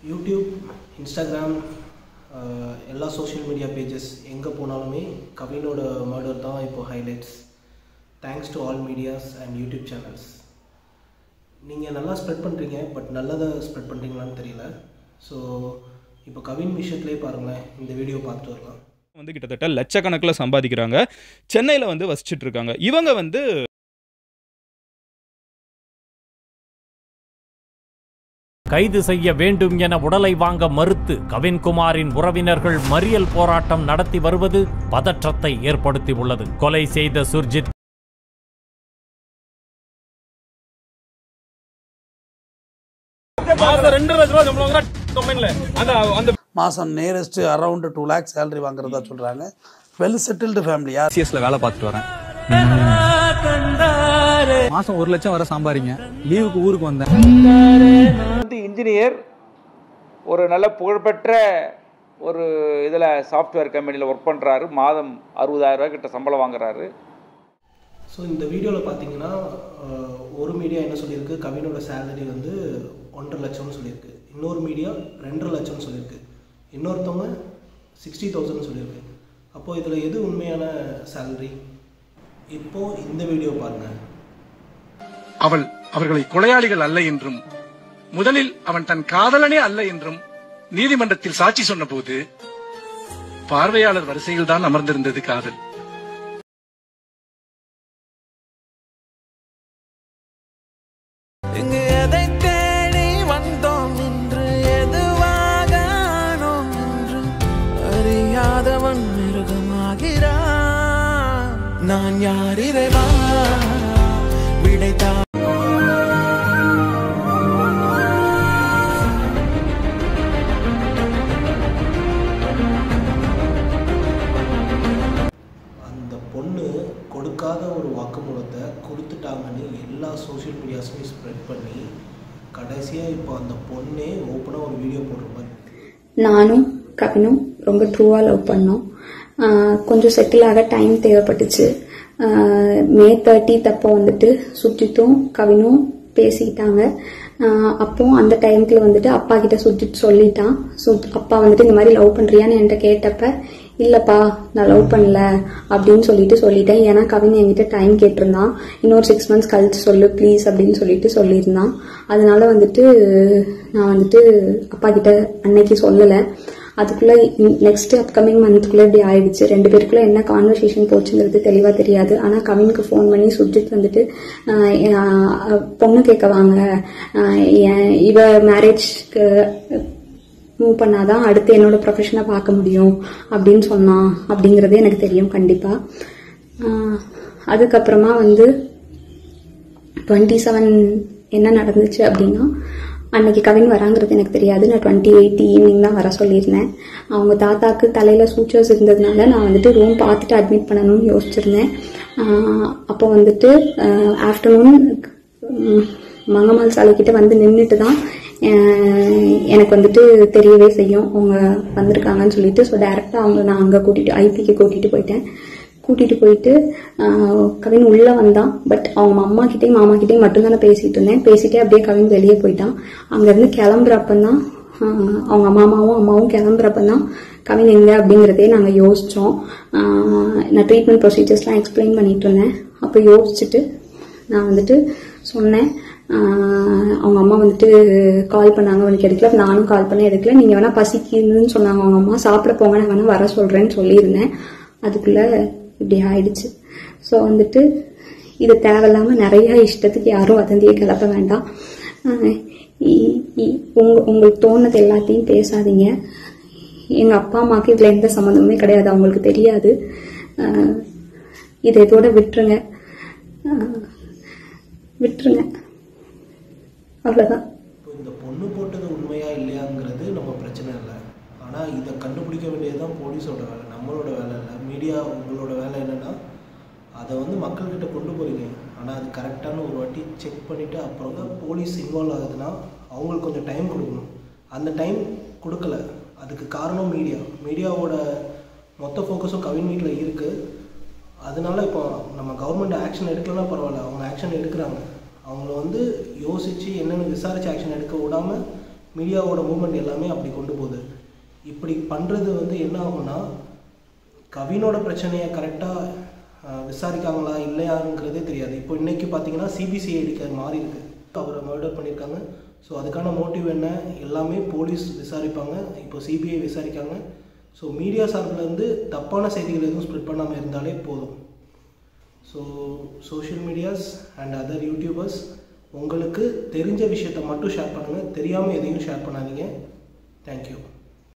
YouTube, Instagram, எல்லா social media pages எங்கே போனாலுமே கவினோட மர்டர் தான் இப்போது highlights. Thanks to all medias and YouTube channels. நீங்கள் நல்லா ஸ்ப்ரெட் பண்ணுறீங்க, பட் நல்லதை ஸ்ப்ரெட் பண்ணுறீங்களான்னு தெரியல. ஸோ இப்போ கவின் விஷயத்துலேயே பாருங்களேன், இந்த வீடியோ பார்த்துட்டு வரலாம். வந்து கிட்டத்தட்ட லட்சக்கணக்கில் சம்பாதிக்கிறாங்க. சென்னையில் வந்து வசிச்சுட்டு இருக்காங்க. இவங்க வந்து கைது செய்ய வேண்டும் என உடலை வாங்க மறுத்து கவின்குமாரின் உறவினர்கள் மறியல் போராட்டம் நடத்தி வருவது பதற்றத்தை ஏற்படுத்தியுள்ளது. கொலை செய்த சுர்ஜித் மாசம் நியரஸ்ட் அரௌண்ட் 2 lakhs சேலரி வாங்குறதா சொல்றாங்க. Well settled family. சிஎஸ்ல வேலை பார்த்துட்டு வரேன். மாசம் 1 லட்சம் வர சம்பாதிங்க. லீவுக்கு ஊருக்கு வந்தேன். இன்ஜினியர், ஒரு நல்ல புகழ்பெற்ற ஒரு இதில் சாஃப்ட்வேர் கம்பெனியில் ஒர்க் பண்ணுறாரு. மாதம் 60,000 ரூபாய் கிட்ட சம்பளம் வாங்குறாரு. ஸோ இந்த வீடியோவில் பார்த்தீங்கன்னா ஒரு மீடியா என்ன சொல்லியிருக்கு, கவினோட சேலரி வந்து 1.5 லட்சம்னு சொல்லியிருக்கு. இன்னொரு மீடியா 2.5 லட்சம்னு சொல்லியிருக்கு. இன்னொருத்தவங்க 60,000 சொல்லியிருக்கு. அப்போது இதில் எது உண்மையான சேலரி? இப்போது இந்த வீடியோ பாருங்கள். அவர்களை கொலையாளிகள் அல்ல என்றும், முதலில் அவன் தன் காதலனே அல்ல என்றும் நீதிமன்றத்தில் சாட்சி சொன்னபோது பார்வையாளர் வரிசையில் தான் அமர்ந்திருந்தது காதல். நான் யார் இறைவா விடைத்தா அந்த பொண்ணு கொடுக்காத ஒரு வாக்குமூலத்தை கொடுத்துட்டாங்கன்னு எல்லா சோஷியல் மீடியாஸுமே ஸ்ப்ரெட் பண்ணி கடைசியாக இப்போ அந்த பொண்ணே ஓப்பனாக ஒரு வீடியோ போட்டிருப்பாங்க. நானும் கவினும் ரொம்ப ட்ரூவாக லவ் பண்ணோம். கொஞ்சம் செட்டில் ஆக டைம் தேவைப்பட்டுச்சு. May 30 அப்போ வந்துட்டு சுஜித்தும் கவினும் பேசிக்கிட்டாங்க. அப்போ அந்த டைம்ல வந்துட்டு அப்பா கிட்ட சுஜித் சொல்லிட்டான். அப்பா வந்துட்டு இந்த மாதிரி லவ் பண்றியான்னு என்கிட்ட கேட்டப்ப இல்லப்பா நான் லவ் பண்ணல அப்படின்னு சொல்லிட்டேன். ஏன்னா கவின் என்கிட்ட டைம் கேட்டிருந்தான். இன்னொரு 6 months கழிச்சு சொல்லு ப்ளீஸ் அப்படின்னு சொல்லியிருந்தான். அதனால வந்துட்டு நான் வந்துட்டு அப்பா கிட்ட அன்னைக்கு சொல்லலை. அதுக்குள்ள நெக்ஸ்ட் அப்கமிங் மந்த்குள்ள இப்படி ஆயிடுச்சு. 2 பேருக்குள்ள என்ன கான்வர்சேஷன் போச்சுங்கிறது தெளிவா தெரியாது. ஆனா கவினுக்கு ஃபோன் பண்ணி சுஜித் வந்துட்டு பொண்ணு கேட்க வாங்க, இவ மேரேஜ்க்கு மூவ் பண்ணாதான் அடுத்து என்னோட ப்ரொஃபஷனை பார்க்க முடியும் அப்படின்னு சொன்னான். அப்படிங்கறது எனக்கு தெரியும் கண்டிப்பா. அதுக்கப்புறமா வந்து 27 என்ன நடந்துச்சு அப்படின்னா, அன்னைக்கு கவின் வராங்கிறது எனக்கு தெரியாது. நான் 28 ஈவினிங் தான் வர சொல்லியிருந்தேன். அவங்க தாத்தாக்கு தலையில சூச்சர்ஸ் இருந்ததுனால நான் வந்துட்டு ரூம் பார்த்துட்டு அட்மிட் பண்ணணும்னு யோசிச்சிருந்தேன். அப்போ வந்துட்டு ஆஃப்டர்நூன் மங்கம்மாள் சாலைக்கிட்ட வந்து நின்றுட்டு தான் எனக்கு வந்துட்டு தெரியவே செய்யும் அவங்க வந்திருக்காங்கன்னு சொல்லிட்டு. ஸோ டைரக்டா நான் அங்கே ஐபிக்கு கூட்டிட்டு போயிட்டு கவின் உள்ள வந்தான். பட் அவங்க அம்மா கிட்டையும் மாமா கிட்டையும் மட்டும்தான் பேசிட்டு இருந்தேன். பேசிட்டே அப்படியே கவின் வெளியே போயிட்டான். அங்கிருந்து கிளம்புறப்பதான் அவங்க அம்மாவும் கிளம்புறப்பதான் கவின் எங்க அப்படிங்கறதே நாங்க யோசிச்சோம். நான் ட்ரீட்மெண்ட் ப்ரொசீஜர்ஸ்லாம் எக்ஸ்பிளைன் பண்ணிட்டு இருந்தேன். அப்போ யோசிச்சுட்டு நான் வந்துட்டு சொன்னேன். அவங்க அம்மா வந்துட்டு கால் பண்ணாங்க, அவனுக்கு எடுக்கல. நானும் கால் பண்ண எடுக்கல. நீங்க வேணா பசிக்குதுன்னு சொன்னாங்க அவங்க அம்மா, சாப்பிட போங்க, நான் வேணா வர சொல்றேன்னு சொல்லியிருந்தேன். அதுக்குள்ள இப்படி ஆயிடுச்சு. ஸோ வந்துட்டு இது தேவையில்லாம நிறைய இஷ்டத்துக்கு யாரும் வதந்தியை கிளப்ப வேண்டாம். உங்களுக்கு தோணுது எல்லாத்தையும் பேசாதீங்க. எங்க அப்பா அம்மாவுக்கு இதுல எந்த சம்மந்தமுமே கிடையாது, அவங்களுக்கு தெரியாது. இதை இதோட விட்டுருங்க. அவ்வளவுதான். இந்த பொண்ணு போட்டது உண்மையா இல்லையாங்கிறது நம்ம பிரச்சனை இல்லை. ஆனால் இதை கண்டுபிடிக்க வேண்டியதுதான் போலீஸோட வேலை, நம்மளோட வேலை இல்லை. மீடியா உங்களோட வேலை என்னன்னா அதை வந்து மக்கள்கிட்ட கொண்டு போறீங்க. ஆனால் அது கரெக்டான ஒரு வாட்டி செக் பண்ணிவிட்டு அப்புறம் தான் போலீஸ் இன்வால்வ் ஆகுதுன்னா அவங்களுக்கு கொஞ்சம் டைம் கொடுக்கணும். அந்த டைம் கொடுக்கல. அதுக்கு காரணம் மீடியாவோட மொத்த ஃபோக்கஸும் கவின் வீட்டில் இருக்குது. அதனால இப்போ நம்ம கவர்மெண்ட் ஆக்ஷன் எடுக்கலன்னா பரவாயில்ல, அவங்க ஆக்ஷன் எடுக்கிறாங்க. அவங்கள வந்து யோசித்து என்னென்னு விசாரித்து ஆக்ஷன் எடுக்க விடாமல் மீடியாவோட மூவ்மெண்ட் எல்லாமே அப்படி கொண்டு போகுது. இப்படி பண்ணுறது வந்து என்ன ஆகும்னா, கவினோட பிரச்சனையை கரெக்டாக விசாரிக்காங்களா இல்லையாங்கிறதே தெரியாது. இப்போ இன்றைக்கி பார்த்தீங்கன்னா சிபிசிஐடிக்கு மாறி இருக்குது, அவரை மர்டர் பண்ணியிருக்காங்க. ஸோ அதுக்கான மோட்டிவ் என்ன எல்லாமே போலீஸ் விசாரிப்பாங்க, இப்போ சிபிஐ விசாரிக்காங்க. ஸோ மீடியா சார்பிலேருந்து தப்பான செய்திகள் எதுவும் ஸ்ப்ரெட் பண்ணாமல் இருந்தாலே போதும். So social medias and other YouTubers உங்களுக்கு தெரிஞ்ச விஷயத்தை மட்டும் ஷேர் பண்ணுங்கள், தெரியாமல் எதையும் ஷேர் பண்ணாதீங்க. தேங்க்யூ.